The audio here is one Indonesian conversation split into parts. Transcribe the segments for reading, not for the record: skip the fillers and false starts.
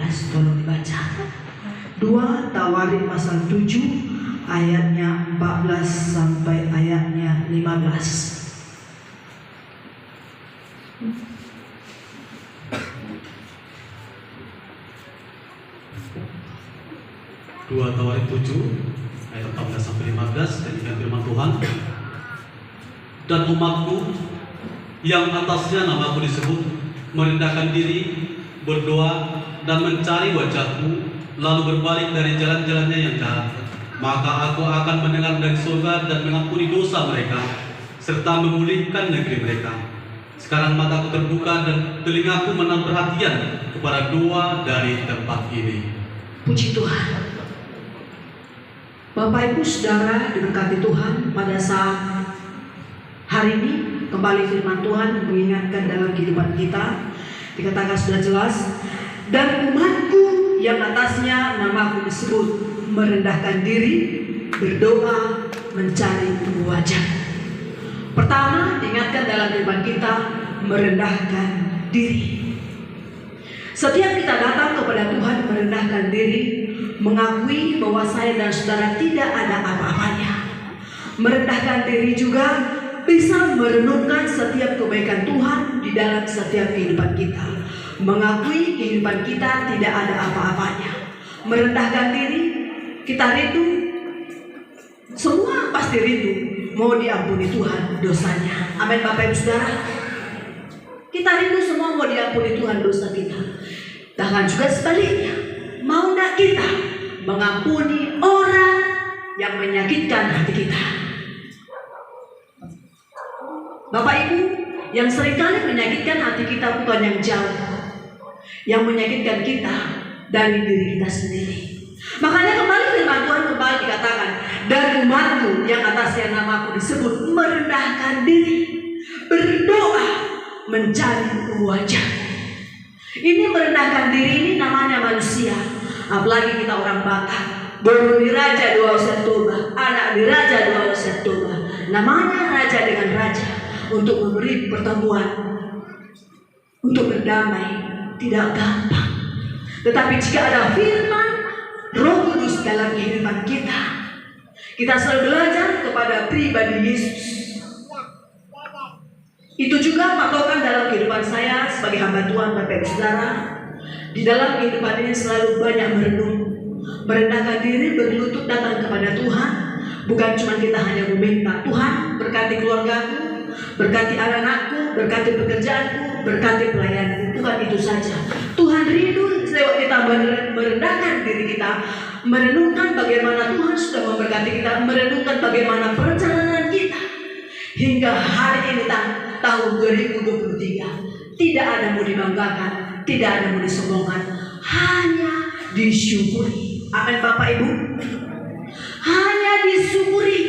15. Tolong dibaca. 2 Tawarin pasal 7 ayatnya 14 sampai ayatnya 15. 2 Tawarin 7 ayat 14 sampai 15. Demikian firman Tuhan. Dan umatku yang atasnya namaku disebut merendahkan diri, berdoa dan mencari wajahku, lalu berbalik dari jalan-jalannya yang jahat, maka aku akan mendengar dari surga dan mengampuni dosa mereka serta memulihkan negeri mereka. Sekarang mataku terbuka dan telingaku menaruh perhatian kepada doa dari tempat ini. Puji Tuhan. Bapak Ibu Saudara diberkati Tuhan, pada saat hari ini kembali firman Tuhan mengingatkan dalam kehidupan kita. Dikatakan sudah jelas, dan umatku yang atasnya namaku disebut merendahkan diri, berdoa, mencari wajah. Pertama diingatkan dalam kehidupan kita, merendahkan diri. Setiap kita datang kepada Tuhan merendahkan diri, mengakui bahwa saya dan saudara tidak ada apa-apanya. Merendahkan diri juga bisa merenungkan setiap kebaikan Tuhan di dalam setiap kehidupan kita. Mengakui kehidupan kita tidak ada apa-apanya. Merendahkan diri, kita rindu, semua pasti rindu mau diampuni Tuhan dosanya. Amin Bapak Ibu Saudara. Kita rindu semua mau diampuni Tuhan dosa kita. Bahkan juga sebaliknya, mau tidak kita mengampuni orang yang menyakitkan hati kita. Bapak Ibu, yang seringkali menyakitkan hati kita bukan yang jauh, yang menyakitkan kita dari diri kita sendiri. Makanya kembali firman Tuhan kembali dikatakan, dan umatku yang atasnya namaku disebut merendahkan diri, berdoa, mencari wajah. Ini merendahkan diri ini namanya manusia. Apalagi kita orang Batak, baru diraja 2 Oktober, anak diraja 2 Oktober. Namanya raja dengan raja, untuk memberi pertemuan, untuk berdamai, tidak gampang. Tetapi jika ada firman Roh Kudus dalam kehidupan kita, kita selalu belajar kepada pribadi Yesus. Itu juga patokan dalam kehidupan saya sebagai hamba Tuhan, Bapak Ibu Saudara. Di dalam kehidupan ini selalu banyak merenung, merendahkan diri, berlutut datang kepada Tuhan. Bukan cuma kita hanya meminta, Tuhan berkati keluargaku, berkati anak-anakku, berkati pekerjaanku, berkati pelayananku. Bukan itu saja. Tuhan rindu lewat kita merendahkan diri kita, merenungkan bagaimana Tuhan sudah memberkati kita, merenungkan bagaimana perjalanan kita hingga hari ini tahun 2023. Tidak ada mau dibanggakan, tidak ada mau disombongkan, hanya disyukuri. Amin Bapak Ibu. Hanya disyukuri.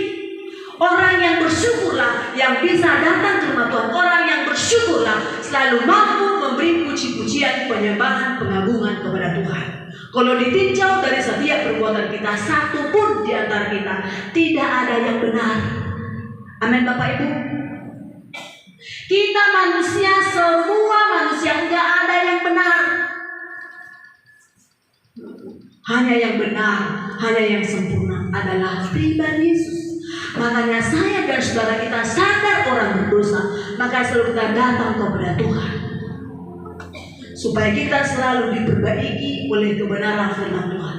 Orang yang bersyukurlah yang bisa datang ke rumah Tuhan. Orang yang bersyukurlah selalu mampu memberi puji-pujian, penyembahan, pengagungan kepada Tuhan. Kalau ditinjau dari setiap perbuatan kita, satu pun di antara kita tidak ada yang benar. Amin Bapak Ibu. Kita manusia, semua manusia, enggak ada yang benar. Hanya yang benar, hanya yang sempurna adalah pribadi Yesus. Makanya saya dan saudara kita sadar orang berdosa, maka selalu kita datang kepada Tuhan, supaya kita selalu diperbaiki oleh kebenaran firman Tuhan.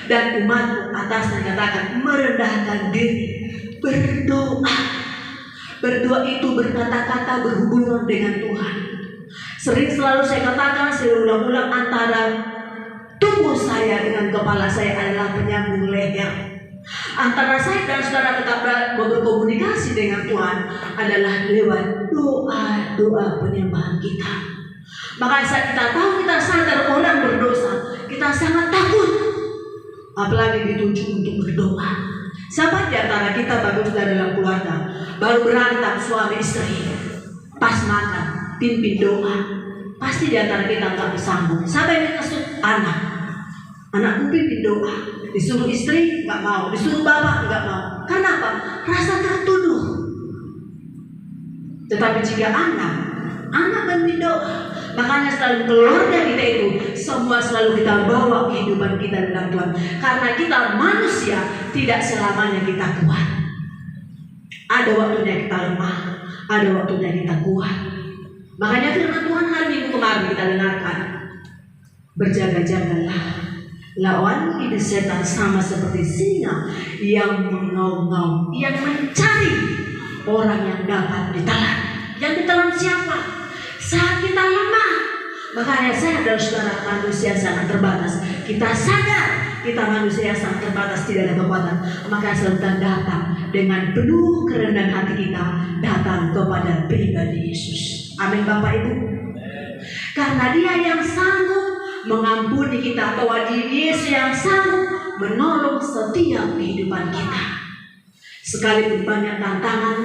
Dan umat atasnya katakan merendahkan diri, berdoa. Berdoa itu berkata-kata, berhubungan dengan Tuhan. Sering selalu saya katakan, saya ulang-ulang, antara tubuh saya dengan kepala saya adalah penyambung leher. Antara saya dan saudara tetap berkomunikasi dengan Tuhan adalah lewat doa-doa penyembahan kita. Maka saat kita tahu, kita sadar orang berdosa, kita sangat takut, apalagi dituju untuk berdoa. Siapa di antara kita bagus dalam keluarga baru berantem suami istri, pas makan pimpin doa, pasti di antara kita nggak bersambung. Siapa yang dikasut? Anakku pimpin doa, disuruh istri nggak mau, disuruh bapak nggak mau. Karena apa? Rasa tertuduh. Tetapi jika anak pimpin doa, Makanya selalu keluarga kita itu semua selalu kita bawa kehidupan kita dalam Tuhan. Karena kita manusia, tidak selamanya kita kuat. Ada waktunya kita lemah, ada waktunya kita kuat. Makanya firman Tuhan hari Minggu kemarin kita dengarkan, berjaga-jagalah, lawan ide setan sama seperti singa yang mengaum-ngaum, yang mencari orang yang dapat ditelan. Yang ditelan siapa? Saat kita lemah. Makanya saya dan saudara manusia sangat terbatas. Kita sadar kita manusia sangat terbatas, tidak ada kekuatan. Maka selalu kita datang dengan penuh kerendahan hati kita, datang kepada pribadi Yesus. Amin Bapak Ibu. Karena Dia yang sanggup mengampuni kita, bahwa diri Yesus yang sanggup menolong setiap kehidupan kita. Sekalipun banyak tantangan,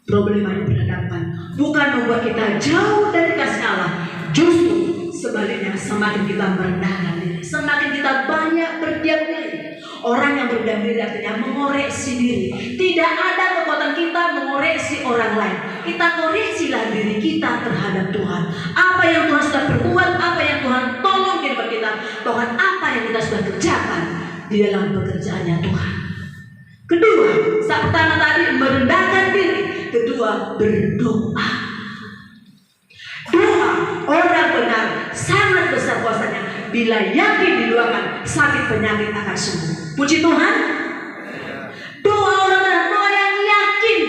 problema yang berhadapan, bukan membuat kita jauh dari kasih Allah. Justru sebaliknya, semakin kita merendahkan diri, semakin kita banyak berdiam diri. Orang yang berdiam diri artinya mengoreksi diri. Tidak ada kekuatan kita mengoreksi orang lain. Kita koreksilah diri kita terhadap Tuhan. Apa yang Tuhan sudah perbuat, apa yang Tuhan tolong kehidupan kita, bahkan apa yang kita sudah kerjakan di dalam pekerjaannya Tuhan. Kedua, saat pertama tadi merendahkan diri. Kedua, berdoa. Doa orang benar sangat besar kuasanya. Bila yakin didoakan, sakit penyakit akan sembuh. Puji Tuhan. Doa orang benar, doa yang yakin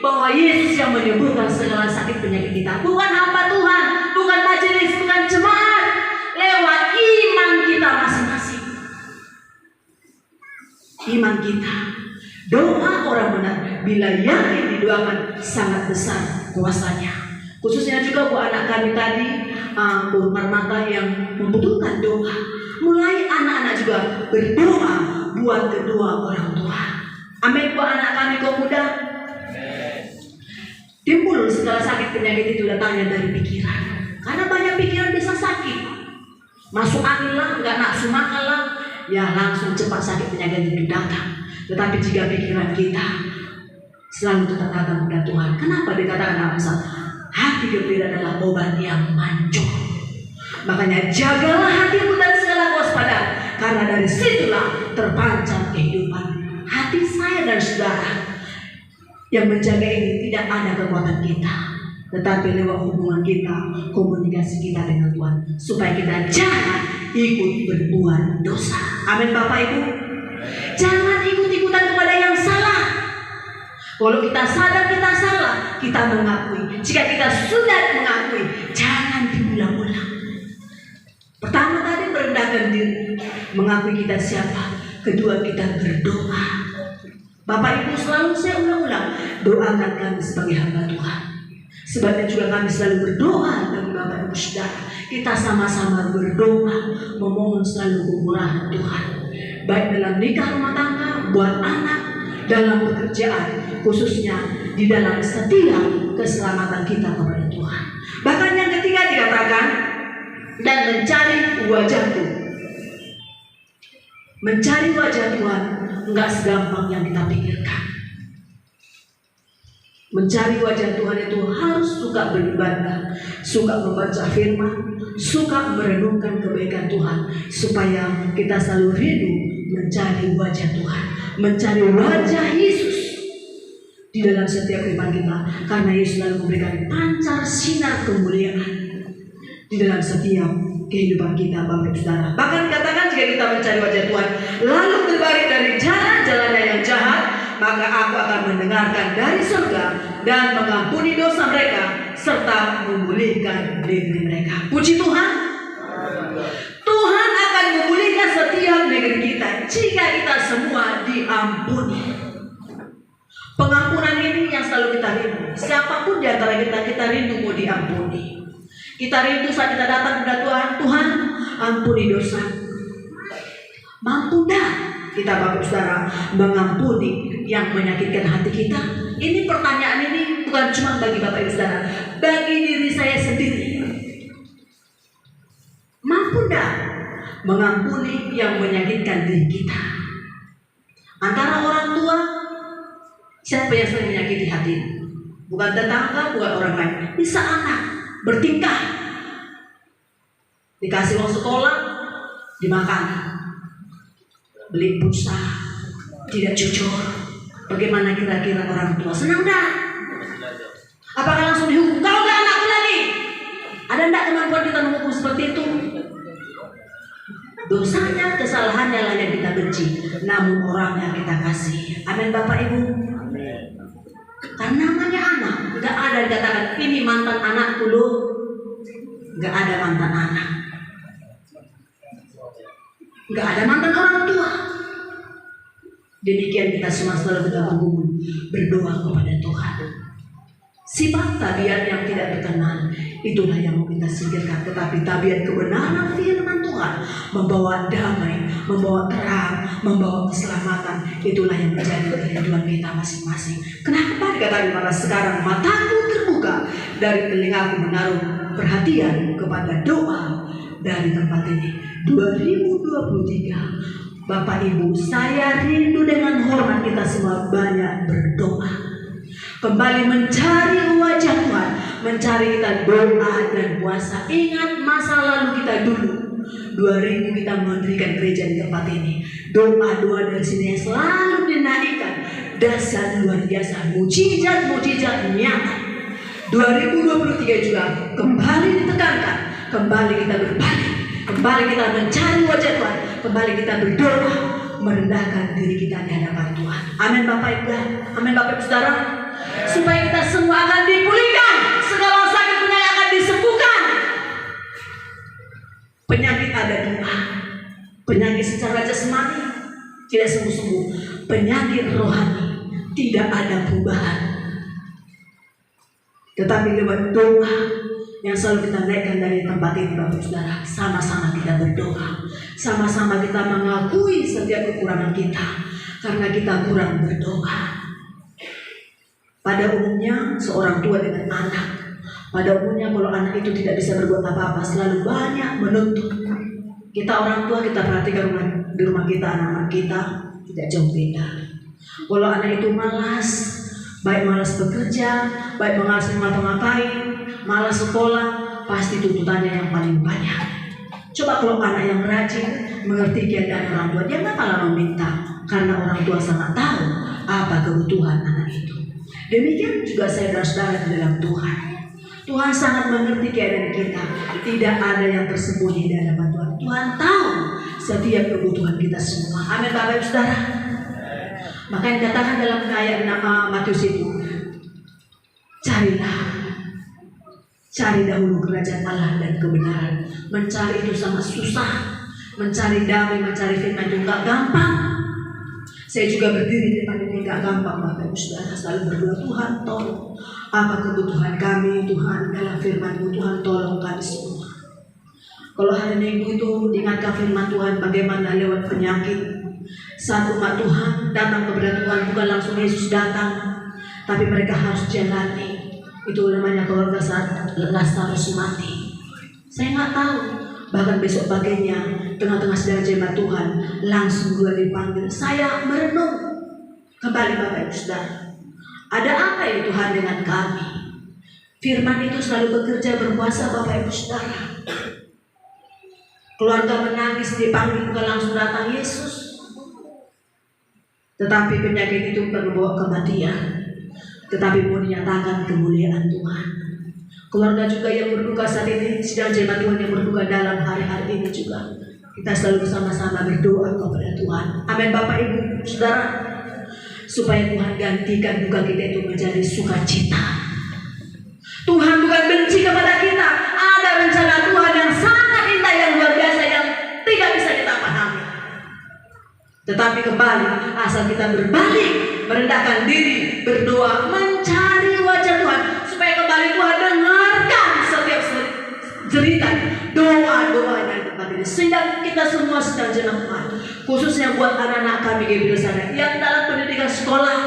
bahwa Yesus yang menyembuhkan segala sakit penyakit kita. Bukan hamba Tuhan, bukan majelis, bukan jemaat. Lewat iman kita masing-masing. Iman kita. Doa orang benar bila yakin didoakan sangat besar kuasanya. Khususnya juga buat anak kami tadi, Bu Marmata yang membutuhkan doa. Mulai anak-anak juga berdoa buat kedua orang tua. Amin. Buat anak kami kaum muda, timbul segala sakit penyakit itu datangnya dari pikiran. Karena banyak pikiran bisa sakit. Masuk angin lah, nggak nafsu makan lah, ya langsung cepat sakit penyakit itu datang. Tetapi jika pikiran kita selalu tetap datang kepada Tuhan, kenapa dikatakan alasan hati gembira adalah obat yang manjur. Makanya jagalah hatimu dari segala kewaspadaan, karena dari situlah terpancar kehidupan. Hati saya dan saudara yang menjaga ini tidak ada kekuatan kita, tetapi lewat hubungan kita, komunikasi kita dengan Tuhan, supaya kita jangan ikut berbuat dosa. Amin Bapak Ibu. Jangan ikut-ikutan kepada yang salah. Kalau kita sadar kita salah, kita mengakui. Jika kita sudah mengakui, jangan diulang-ulang. Pertama tadi merendahkan diri, mengakui kita siapa. Kedua, kita berdoa. Bapak Ibu, selalu saya ulang-ulang, doakan kami sebagai hamba Tuhan. Sebabnya juga kami selalu berdoa bagi Bapak Ibu Saudara. Kita sama-sama berdoa, memohon selalu kemurahan Tuhan. Baik dalam nikah rumah tangga, buat anak, dalam pekerjaan, khususnya di dalam setiap keselamatan kita kepada Tuhan. Bahkan yang ketiga dikatakan, dan mencari wajah-Nya. Mencari wajah Tuhan enggak segampang yang kita pikirkan. Mencari wajah Tuhan itu harus suka beribadah, suka membaca firman, suka merenungkan kebaikan Tuhan, supaya kita selalu rindu mencari wajah Tuhan, mencari wajah Yesus di dalam setiap kehidupan kita, karena Yesus selalu memberikan pancar sinar kemuliaan di dalam setiap kehidupan kita, Bapak Ibu Saudara. Bahkan katakan jika kita mencari wajah Tuhan, lalu berbalik dari jalan-jalannya yang jahat, maka aku akan mendengarkan dari surga dan mengampuni dosa mereka serta memulihkan negeri mereka. Puji Tuhan. Tuhan akan memulihkan setiap negeri kita jika kita semua diampuni. Pengampunan ini yang selalu kita rindu. Siapapun di antara kita rindu mau diampuni. Kita rindu saat kita datang kepada Tuhan, Tuhan ampuni dosa. Mampu dah kita Bapak Saudara mengampuni yang menyakitkan hati kita? Ini pertanyaan ini bukan cuma bagi Bapak Ibu Saudara, bagi diri saya sendiri. Mampu dah mengampuni yang menyakitkan diri kita? Antara orang tua, siapa yang sering menyakiti hati? Bukan tetangga, bukan orang lain. Bisa anak bertingkah Dikasih uang sekolah, dimakan. Beli pulsa, tidak jujur. Bagaimana kira-kira orang tua? Senang dah? Apakah langsung dihukum? Kau gak anakku lagi? Ada enggak kemampuan kita menghukum seperti itu? Dosanya, kesalahannya lah yang kita benci, namun orang yang kita kasih. Amin Bapak Ibu. Karena namanya anak, nggak ada dikatakan ini mantan anakku loh. Nggak ada mantan anak, nggak ada mantan orang tua. Demikian kita semua selalu kita berdoa kepada Tuhan. Sifat tabiat yang tidak berkenan itulah yang mau kita singkirkan, tetapi tabiat kebenaran firman Tuhan membawa damai, membawa terang, membawa keselamatan, itulah yang menjadi kerinduan kita masing-masing. Kenapa dikatakan malah sekarang mataku terbuka dari telingaku menaruh perhatian kepada doa dari tempat ini. 2023 Bapak Ibu, saya rindu dengan hormat kita semua banyak berdoa, kembali mencari wajah Tuhan, mencari kita doa dan puasa. Ingat masa lalu kita dulu, 2000 kita mendirikan gereja di tempat ini. Doa-doa dari sini yang selalu dinaikkan, dahsyat luar biasa, mujizat-mujizat nyata. 2023 juga kembali ditekankan, kembali kita berbalik, kembali kita mencari wajah Tuhan, kembali kita berdoa, merendahkan diri kita di hadapan Tuhan. Amin Bapak Ibu, amin Bapak Ibu Saudara. Supaya kita semua akan dipulihkan, segala sakit penyakit akan disembuhkan. Penyakit ada dua, penyakit secara jasmani tidak sembuh-sembuh, penyakit rohani tidak ada perubahan. Tetapi lewat doa yang selalu kita naikkan dari tempat ini Bapak Saudara, sama-sama kita berdoa, sama-sama kita mengakui setiap kekurangan kita, karena kita kurang berdoa. Pada umumnya seorang tua dengan anak, pada umumnya kalau anak itu tidak bisa berbuat apa-apa, selalu banyak menuntut. Kita orang tua, kita perhatikan di rumah kita, anak-anak kita tidak jauh beda. Kalau anak itu malas, baik malas bekerja, baik malas ngapa-ngapain, malas sekolah, pasti tuntutannya yang paling banyak. Coba kalau anak yang rajin, mengerti keadaan orang tua, dia nggak kalah meminta, karena orang tua sangat tahu apa kebutuhan anak itu. Demikian juga saudara-saudara di dalam Tuhan. Tuhan sangat mengerti keadaan kita. Tidak ada yang tersembunyi di hadapan Tuhan. Tuhan tahu setiap kebutuhan kita semua. Amin Bapak Ibu Saudara. Maka yang dikatakan dalam ayat nama Matius itu, cari dahulu kerajaan Allah dan kebenaran. Mencari itu sangat susah. Mencari damai, mencari firman itu gak gampang. Saya juga berdiri di depan ini gak gampang Bapak Ibu Saudara, selalu berdoa, Tuhan tolong apa kebutuhan kami, Tuhan dalam firman-Mu, Tuhan tolong kami semua. Kalau hari Minggu itu diingatkan firman Tuhan bagaimana lewat penyakit, saat umat Tuhan datang kepada Tuhan, bukan langsung Yesus datang, tapi mereka harus jalani. Itu namanya keluarga saat Lazarus mati. Saya nggak tahu, bahkan besok paginya tengah-tengah sedang jemaat Tuhan langsung gue dipanggil. Saya merenung kembali Bapak Ibu Saudara, ada apa ya Tuhan dengan kami? Firman itu selalu bekerja berkuasa Bapak Ibu Saudara. Keluarga menangis dipanggil, bukan langsung datang Yesus, tetapi penyakit itu bukan membawa kematian, tetapi mau dinyatakan kemuliaan Tuhan. Keluarga juga yang berduka saat ini, sedang jemaat Tuhan yang berduka dalam hari-hari ini juga, kita selalu bersama-sama berdoa kepada Tuhan. Amin Bapak Ibu Saudara, supaya Tuhan gantikan duka kita itu menjadi sukacita. Tuhan bukan benci kepada kita, ada rencana Tuhan yang sangat indah, yang luar biasa, yang tidak bisa kita pahami. Tetapi kembali, asal kita berbalik, merendahkan diri, berdoa, mencari wajah Tuhan, supaya kembali Tuhan dengarkan setiap cerita, doa-doa yang tempat ini, sehingga kita semua sedang jemaat Tuhan, khususnya buat anak-anak kami di sana yang dalam pendidikan sekolah.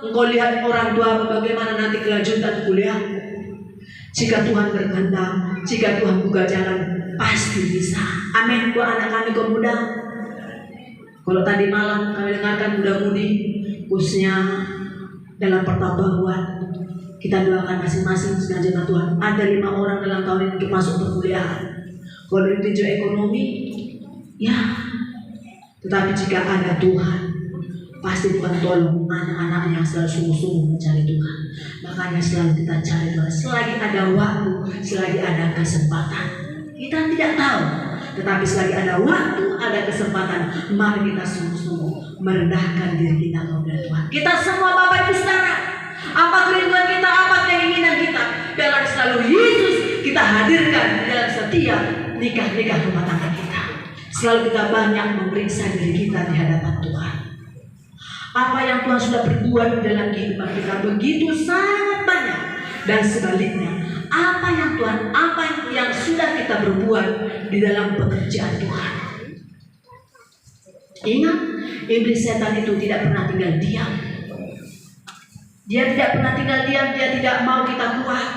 Engkau lihat orang tua bagaimana nanti kelanjutan kuliah. Jika Tuhan berkehendak, jika Tuhan buka jalan, pasti bisa. Amin. Buat anak kami kaum muda, kalau tadi malam kami dengarkan muda-mudi, khususnya dalam pertambahan, kita doakan masing-masing sedang jemaat Tuhan. Ada 5 orang dalam tahun ini untuk masuk perkuliahan. Kalau ditinjau ekonomi, ya. Tetapi jika ada Tuhan, pasti Tuhan tolong anak-anak yang selalu sungguh-sungguh mencari Tuhan. Makanya selalu kita cari Tuhan. Selagi ada waktu, selagi ada kesempatan. Kita tidak tahu, tetapi selagi ada waktu, ada kesempatan, mari kita sungguh-sungguh merendahkan diri kita kepada Tuhan. Kita semua Bapak Ibu Saudara, apa kerinduan kita, apa keinginan kita, biarlah selalu Yesus kita hadirkan dalam setiap nikah-nikah rumah tangga kita. Selalu kita banyak memeriksa diri kita di hadapan Tuhan. Apa yang Tuhan sudah berbuat dalam kehidupan kita begitu sangat banyak. Dan sebaliknya, apa yang sudah kita berbuat di dalam pekerjaan Tuhan. Ingat, iblis setan itu tidak pernah tinggal diam. Dia tidak pernah tinggal diam, dia tidak mau kita kuat.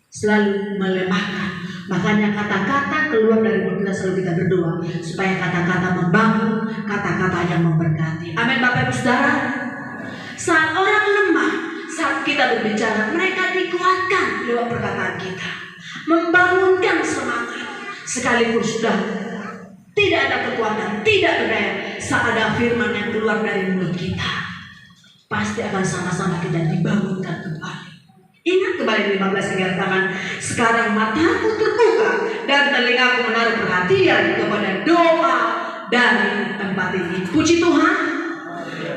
Selalu melemahkan. Makanya kata-kata keluar dari mulut kita selalu kita berdoa supaya kata-kata membangun, kata-kata yang memberkati. Amin Bapak Ibu Saudara. Saat orang lemah, saat kita berbicara, mereka dikuatkan lewat perkataan kita, membangunkan semangat. Sekalipun sudah tidak ada kekuatan, tidak berdaya, saat ada firman yang keluar dari mulut kita, pasti akan sama-sama kita dibangunkan kembali. Ingat kembali 15 dikatakan, sekarang mataku terbuka dan telingaku menaruh perhatian kepada doa dari tempat ini. Puji Tuhan.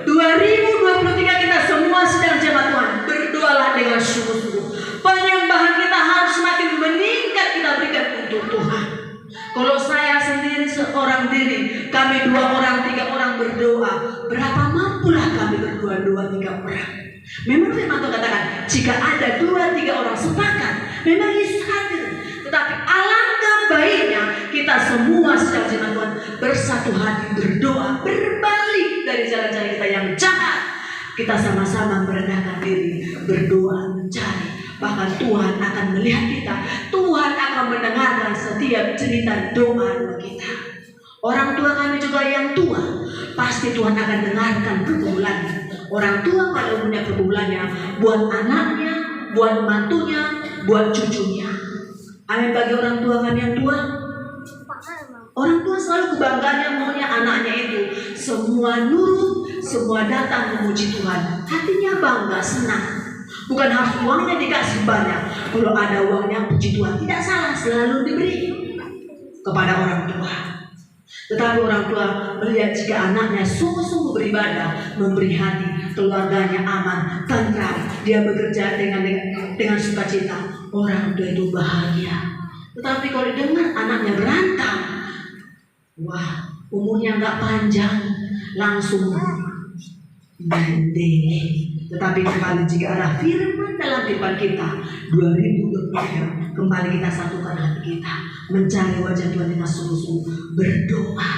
2023 kita semua sedang jemaat Tuhan, berdoalah dengan sungguh-sungguh. Penyembahan kita harus semakin meningkat kita berikan untuk Tuhan. Kalau saya sendiri seorang diri, kami 2 orang, 3 orang berdoa, berapa mampulah kami berdoa 2, 3 orang? Memang firman Tuhan katakan, jika ada 2, 3 orang sepakat, memang Yesus hadir. Tetapi alangkah baiknya kita semua sedang jemaat Tuhan bersatu hati berdoa, berbalik dari jalan-jalan kita yang jahat. Kita sama-sama merendahkan diri, berdoa, mencari. Bahkan Tuhan akan melihat kita. Tuhan akan mendengarkan setiap cerita doa kita. Orang tua kami juga yang tua, pasti Tuhan akan dengarkan pergumulannya. Orang tua pada umumnya pergumulannya buat anaknya, buat mantunya, buat cucunya. Amin bagi orang tua kami yang tua. Orang tua selalu kebanggaannya maunya anaknya itu semua nurut, semua datang memuji Tuhan. Hatinya bangga, senang. Bukan harus uangnya dikasih banyak. Kalau ada uangnya puji Tuhan, tidak salah, selalu diberi kepada orang tua. Tetapi orang tua melihat jika anaknya sungguh-sungguh beribadah, memberi hati, keluarganya aman, tentram, dia bekerja dengan sukacita, orang tua itu bahagia. Tetapi kalau dengar anaknya berantem, wah, umurnya nggak panjang, langsung mendele. Tetapi kembali jika ada firman dalam kehidupan kita 2023, kembali kita satukan hati kita, mencari wajah Tuhan dengan sungguh-sungguh, berdoa,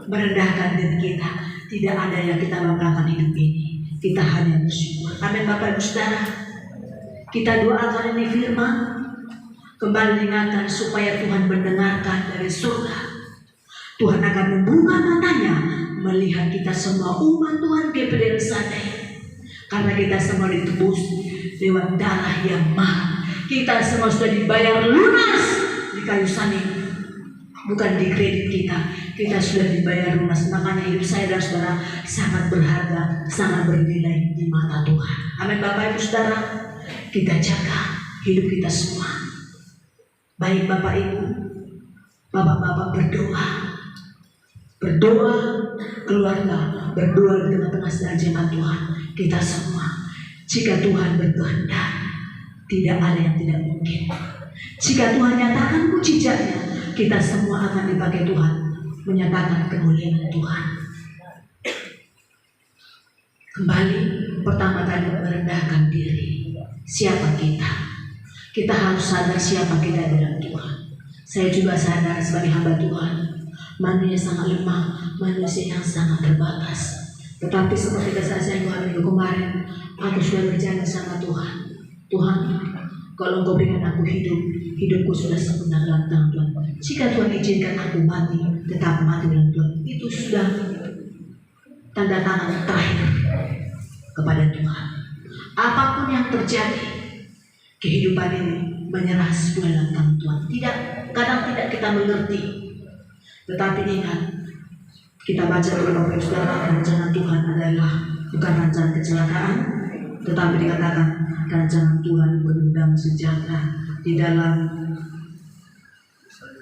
merendahkan diri kita. Tidak ada yang kita banggakan hidup ini, kita hanya bersyukur. Amin Bapak Ibu Saudara. Kita doakan ini firman, kembali diingatkan supaya Tuhan mendengarkan dari surga. Tuhan akan membuka matanya melihat kita semua umat Tuhan GPD Sadai. Karena kita semua ditebus lewat darah yang mahal. Kita semua sudah dibayar lunas di kayu salib. Bukan di kredit kita. Kita sudah dibayar lunas. Makanya hidup saya dan saudara sangat berharga, sangat bernilai di mata Tuhan. Amin Bapak Ibu Saudara. Kita jaga hidup kita semua. Baik Bapak Ibu, Bapak-bapak berdoa. Berdoa keluarga, berdoa di tengah-tengah sedang jemaat Tuhan. Kita semua, jika Tuhan berkehendak, tidak ada yang tidak mungkin. Jika Tuhan nyatakan mujizatnya, kita semua akan dipakai Tuhan menyatakan kemuliaan Tuhan. Kembali pertama kali merendahkan diri. Siapa kita? Kita harus sadar siapa kita dalam Tuhan. Saya juga sadar sebagai hamba Tuhan, manusia sangat lemah, manusia yang sangat terbatas. Tetapi seperti kisah saya 2 minggu kemarin, aku sudah berjalan sama Tuhan. Tuhan, kalau Engkau berikan aku hidup, hidupku sudah sempurna dalam tangan Tuhan. Jika Tuhan izinkan aku mati, tetap mati dalam Tuhan. Itu sudah tanda tangan terakhir kepada Tuhan. Apapun yang terjadi, kehidupan ini menyerah sesuai dalam tangan Tuhan. Kadang tidak kita mengerti, tetapi ingat, kita baca dalam Bapak Ibu Saudara, rancangan Tuhan adalah bukan rancangan kecelakaan, tetapi dikatakan rancangan Tuhan mengundang sejahtera. Di dalam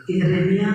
Yeremia